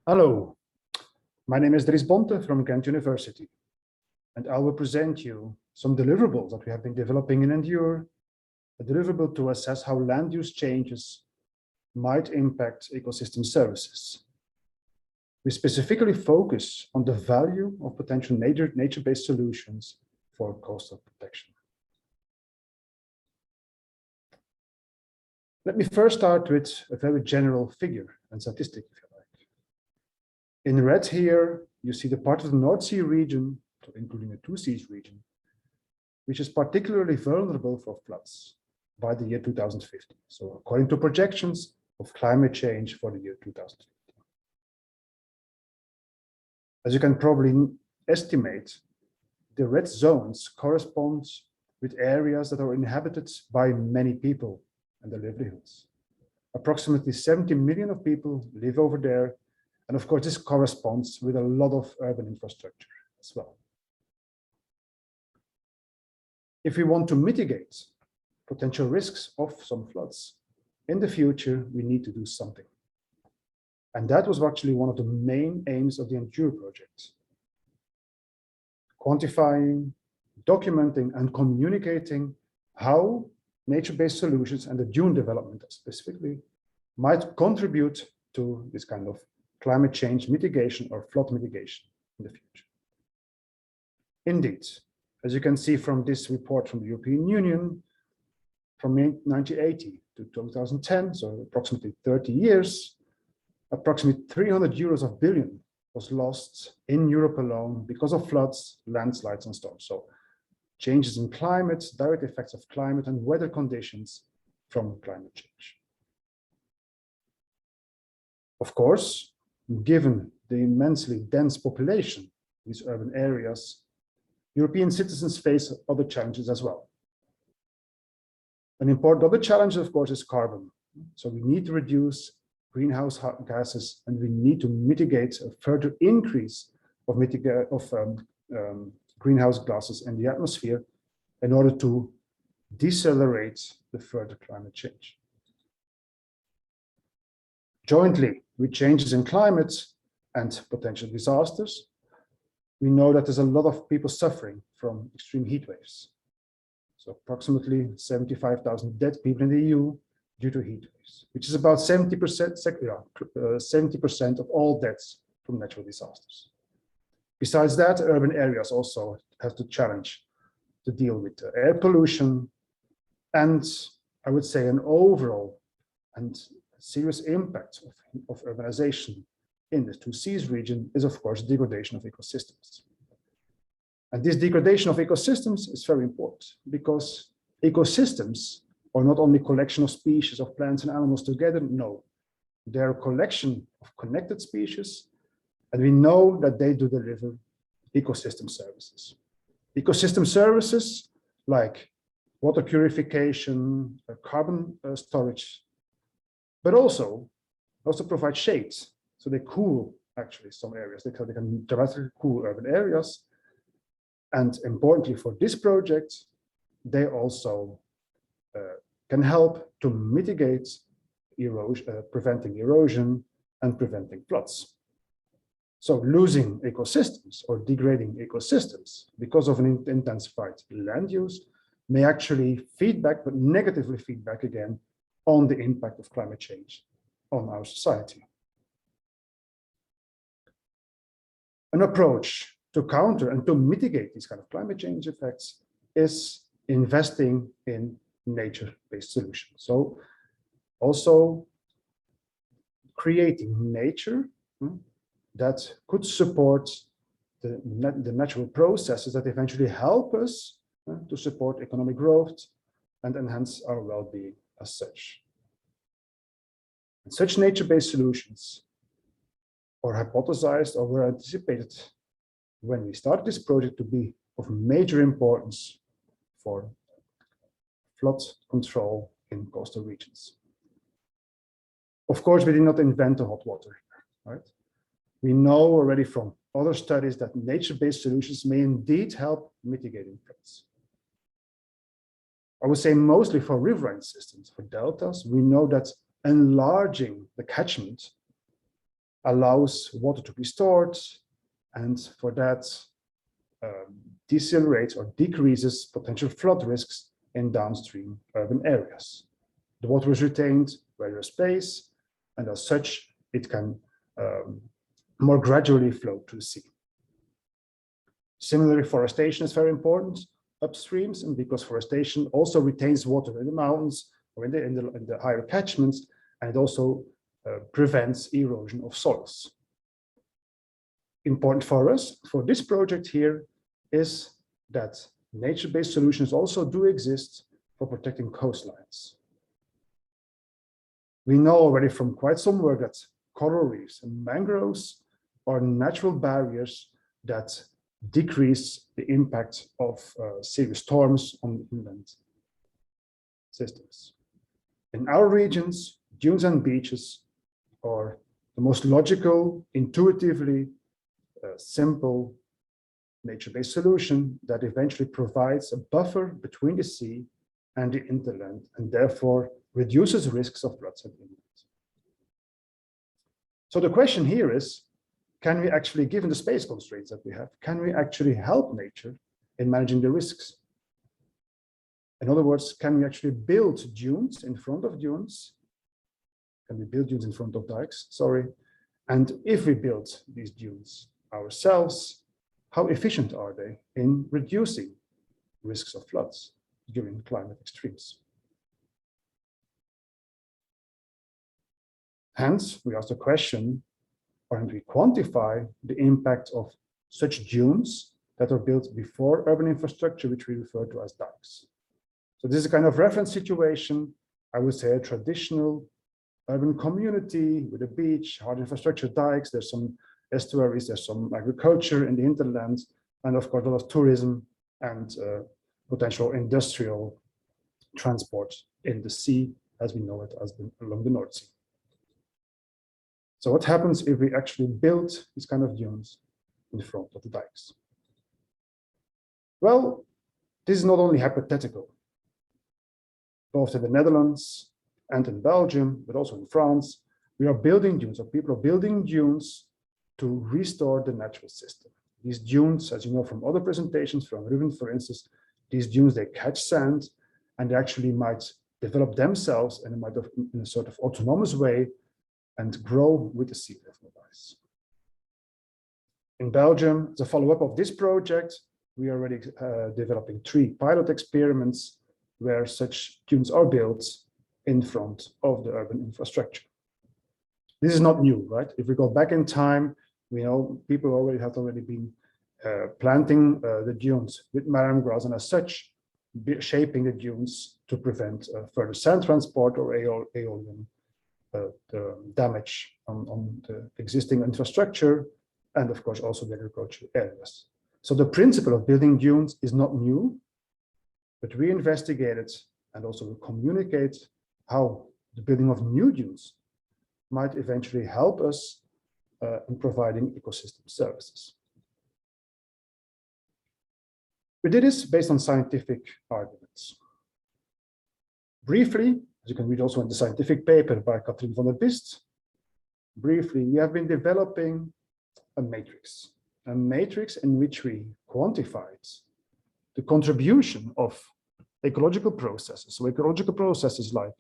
Hello, my name is Dries Bonte from Ghent University, and I will present you some deliverables that we have been developing in Endure, a deliverable to assess how land use changes might impact ecosystem services. We specifically focus on the value of potential nature-based solutions for coastal protection. Let me first start with a very general figure and statistic, if you like. In red here, you see the part of the North Sea region, so including the Two Seas region, which is particularly vulnerable for floods by the year 2050. So according to projections of climate change for the year 2050. As you can probably estimate, the red zones correspond with areas that are inhabited by many people and the livelihoods. Approximately 70 million of people live over there. And of course, this corresponds with a lot of urban infrastructure as well. If we want to mitigate potential risks of some floods in the future, we need to do something. And that was actually one of the main aims of the Endure project. Quantifying, documenting, and communicating how nature-based solutions and the dune development specifically might contribute to this kind of climate change mitigation or flood mitigation in the future. Indeed, as you can see from this report from the European Union, from 1980 to 2010, so approximately 30 years, approximately 300 euros of billion was lost in Europe alone because of floods, landslides, and storms. So changes in climate, direct effects of climate and weather conditions from climate change. Of course, given the immensely dense population in these urban areas, European citizens face other challenges as well. An important other challenge, of course, is carbon. So we need to reduce greenhouse gases, and we need to mitigate a further increase of greenhouse gases in the atmosphere in order to decelerate the further climate change. Jointly with changes in climate and potential disasters, we know that there's a lot of people suffering from extreme heat waves. So approximately 75,000 dead people in the EU due to heat waves, which is about 70% of all deaths from natural disasters. Besides that, urban areas also have the challenge to deal with air pollution and, I would say, an overall and serious impact of urbanization in the Two Seas region is, of course, degradation of ecosystems. And this degradation of ecosystems is very important because ecosystems are not only a collection of species of plants and animals together, no. They're a collection of connected species, and we know that they do deliver ecosystem services. Ecosystem services like water purification, carbon storage, but also provide shades. So they cool actually some areas. They can dramatically cool urban areas. And importantly for this project, they also can help to mitigate erosion, preventing erosion and preventing floods. So losing ecosystems or degrading ecosystems because of an intensified land use may actually feedback, but negatively feedback again on the impact of climate change on our society. An approach to counter and to mitigate these kind of climate change effects is investing in nature-based solutions. So also creating nature that could support the natural processes that eventually help us to support economic growth and enhance our well-being as such. And such nature-based solutions are hypothesized or were anticipated when we started this project to be of major importance for flood control in coastal regions. Of course, we did not invent the hot water, right? We know already from other studies that nature-based solutions may indeed help mitigating floods. I would say mostly for riverine systems, for deltas, we know that enlarging the catchment allows water to be stored, and for that decelerates or decreases potential flood risks in downstream urban areas. The water is retained where there's space, and as such, it can more gradually flow to the sea. Similarly, forestation is very important upstreams, and because forestation also retains water in the mountains or in the higher catchments, and it also prevents erosion of soils. Important for us, for this project here, is that nature-based solutions also do exist for protecting coastlines. We know already from quite some work that coral reefs and mangroves are natural barriers that decrease the impact of serious storms on inland systems. In our regions, dunes and beaches are the most logical, intuitively simple nature-based solution that eventually provides a buffer between the sea and the hinterland, and therefore reduces risks of floods and inland. So the question here is, can we actually, given the space constraints that we have, can we actually help nature in managing the risks? In other words, can we actually build dunes in front of dunes? Can we build dunes in front of dikes? Sorry. And if we build these dunes ourselves, how efficient are they in reducing risks of floods during climate extremes? Hence, we ask the question, and we quantify the impact of such dunes that are built before urban infrastructure, which we refer to as dikes. So this is a kind of reference situation. I would say a traditional urban community with a beach, hard infrastructure, dikes. There's some estuaries, there's some agriculture in the hinterlands, and of course a lot of tourism and potential industrial transport in the sea, as we know it as along the North Sea. So what happens if we actually build these kind of dunes in front of the dikes? Well, this is not only hypothetical. Both in the Netherlands and in Belgium, but also in France, we are building dunes, or people are building dunes to restore the natural system. These dunes, as you know from other presentations, from Ruben, for instance, these dunes, they catch sand, and they actually might develop themselves in a sort of autonomous way and grow with the sea level rise. In Belgium, as a follow-up of this project, we are already developing 3 pilot experiments where such dunes are built in front of the urban infrastructure. This is not new, right? If we go back in time, we know people have already been planting the dunes with marram grass, and as such, shaping the dunes to prevent further sand transport or aeolian the damage on the existing infrastructure, and of course also the agricultural areas. So the principle of building dunes is not new, but we investigated and also communicate how the building of new dunes might eventually help us in providing ecosystem services. We did this based on scientific arguments. Briefly, as you can read also in the scientific paper by Katrien van der Bist, briefly, we have been developing a matrix in which we quantified the contribution of ecological processes. So ecological processes like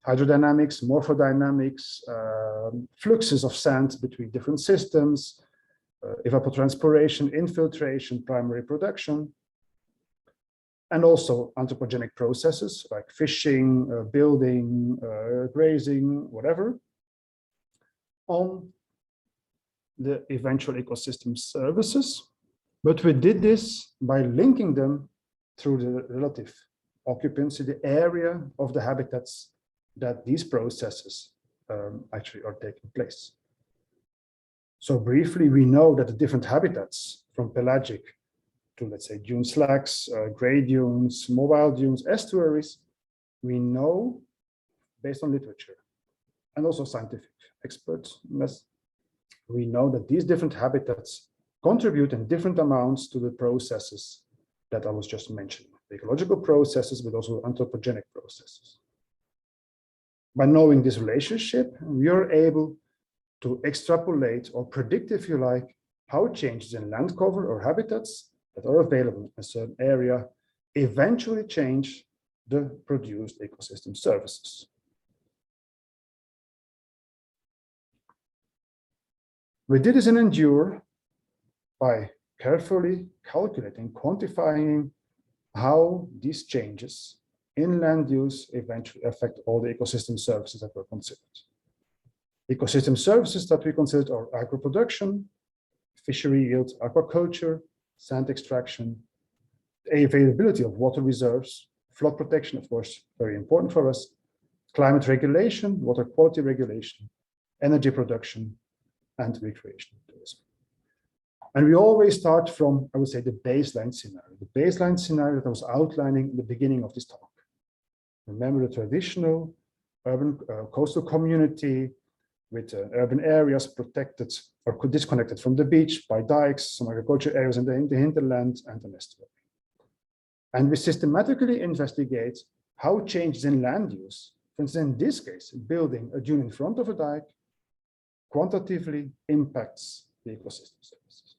hydrodynamics, morphodynamics, fluxes of sand between different systems, evapotranspiration, infiltration, primary production, and also anthropogenic processes like fishing, building, grazing, whatever, on the eventual ecosystem services. But we did this by linking them through the relative occupancy, the area of the habitats that these processes actually are taking place. So briefly, we know that the different habitats, from pelagic to, let's say, dune slacks, gray dunes, mobile dunes, estuaries, we know, based on literature and also scientific experts, we know that these different habitats contribute in different amounts to the processes that I was just mentioning, the ecological processes, but also anthropogenic processes. By knowing this relationship, we are able to extrapolate or predict, if you like, how changes in land cover or habitats that are available in a certain area eventually change the produced ecosystem services. We did this in Endure by carefully calculating, quantifying how these changes in land use eventually affect all the ecosystem services that were considered. Ecosystem services that we considered are agro-production, fishery yield, aquaculture, sand extraction, the availability of water reserves, flood protection, of course, very important for us, climate regulation, water quality regulation, energy production, and recreational tourism. And we always start from, I would say, the baseline scenario. The baseline scenario that I was outlining in the beginning of this talk. Remember the traditional urban coastal community with urban areas protected or disconnected from the beach by dikes, some agriculture areas in the hinterland, and an estuary. And we systematically investigate how changes in land use, for instance, in this case, building a dune in front of a dike, quantitatively impacts the ecosystem services.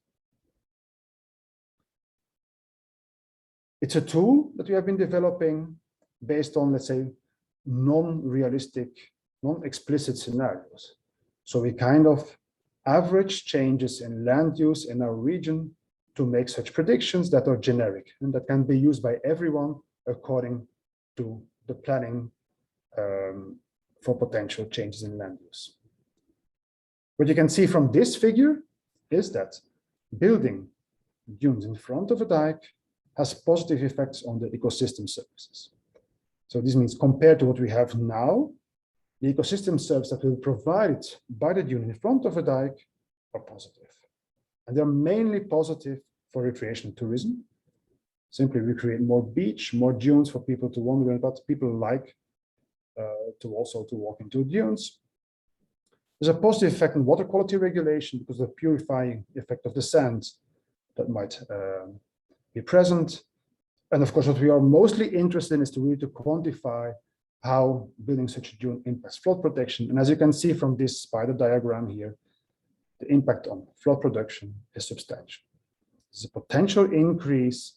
It's a tool that we have been developing based on, let's say, non-realistic, non-explicit scenarios. So we kind of average changes in land use in our region to make such predictions that are generic and that can be used by everyone according to the planning for potential changes in land use. What you can see from this figure is that building dunes in front of a dike has positive effects on the ecosystem services. So this means compared to what we have now, the ecosystem services that will be provided by the dune in front of a dike are positive. And they're mainly positive for recreational tourism. Simply, we create more beach, more dunes for people to wander about. People like to walk into dunes. There's a positive effect on water quality regulation because of the purifying effect of the sand that might be present. And of course, what we are mostly interested in is to really quantify how building such a dune impacts flood protection. And as you can see from this spider diagram here, the impact on flood production is substantial. There's a potential increase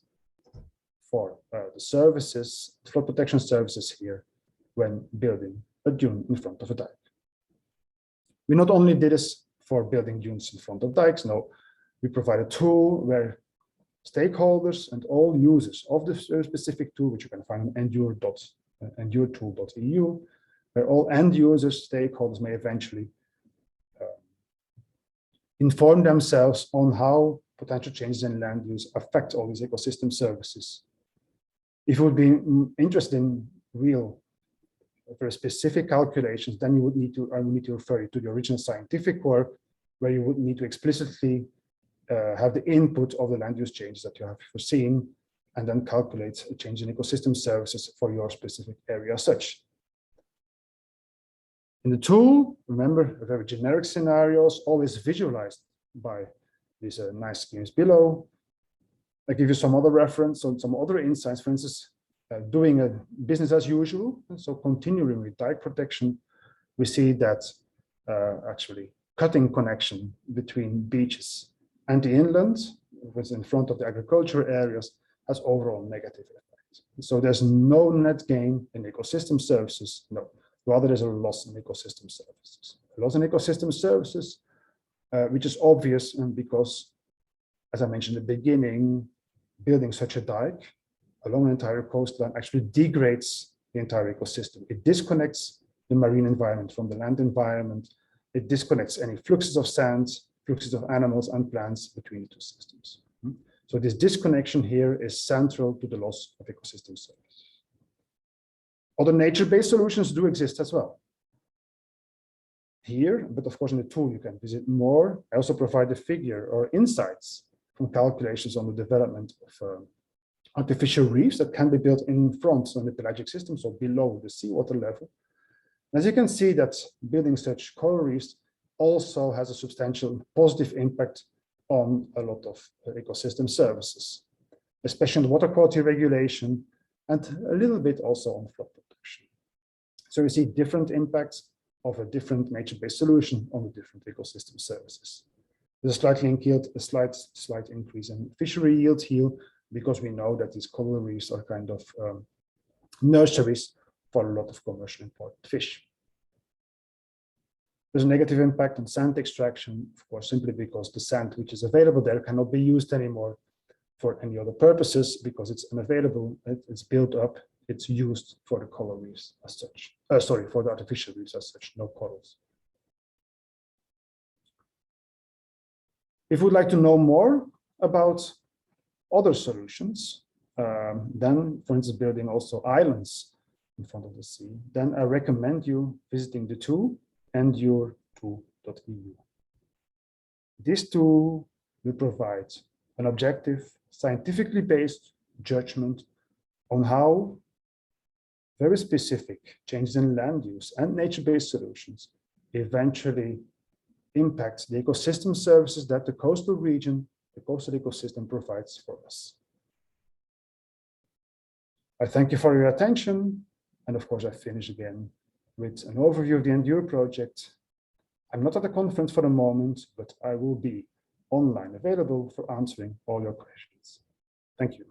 for the services, flood protection services here when building a dune in front of a dike. We not only did this for building dunes in front of dikes, no, we provide a tool where stakeholders and all users of the specific tool, which you can find on enduretool.eu, where all end users, stakeholders may eventually inform themselves on how potential changes in land use affect all these ecosystem services. If you would be interested in real, very specific calculations, then you would need to, I would need to refer you to the original scientific work, where you would need to explicitly have the input of the land use changes that you have foreseen, and then calculate a change in ecosystem services for your specific area as such. In the tool, remember, very generic scenarios, always visualized by these nice schemes below. I give you some other reference on some other insights, for instance, doing a business as usual. So continuing with dike protection, we see that actually cutting connection between beaches and the inland, which is in front of the agricultural areas, has overall negative effects. So there's no net gain in ecosystem services, no, rather there's a loss in ecosystem services. A loss in ecosystem services, which is obvious because, as I mentioned in the beginning, building such a dike along an entire coastline actually degrades the entire ecosystem. It disconnects the marine environment from the land environment. It disconnects any fluxes of sand, fluxes of animals and plants between the two systems. So this disconnection here is central to the loss of ecosystem services. Other nature-based solutions do exist as well. Here, but of course in the tool you can visit more. I also provide a figure or insights from calculations on the development of artificial reefs that can be built in front on the pelagic system, so below the seawater level. As you can see, that building such coral reefs also has a substantial positive impact on a lot of ecosystem services, especially on water quality regulation and a little bit also on flood protection. So you see different impacts of a different nature-based solution on the different ecosystem services. There's a slight increase in fishery yield here, because we know that these coral reefs are kind of nurseries for a lot of commercial important fish. There's a negative impact on sand extraction, of course, simply because the sand which is available there cannot be used anymore for any other purposes, because it's unavailable, it's built up, it's used for the coral reefs as such. For the artificial reefs as such, no corals. If we'd like to know more about other solutions, then, for instance, building also islands in front of the sea, then I recommend you visiting the tool endure2.eu. This tool will provide an objective, scientifically based judgment on how very specific changes in land use and nature-based solutions eventually impact the ecosystem services that the coastal region, the coastal ecosystem provides for us. I thank you for your attention. And of course, I finish again with an overview of the Endure project. I'm not at the conference for the moment, but I will be online available for answering all your questions. Thank you.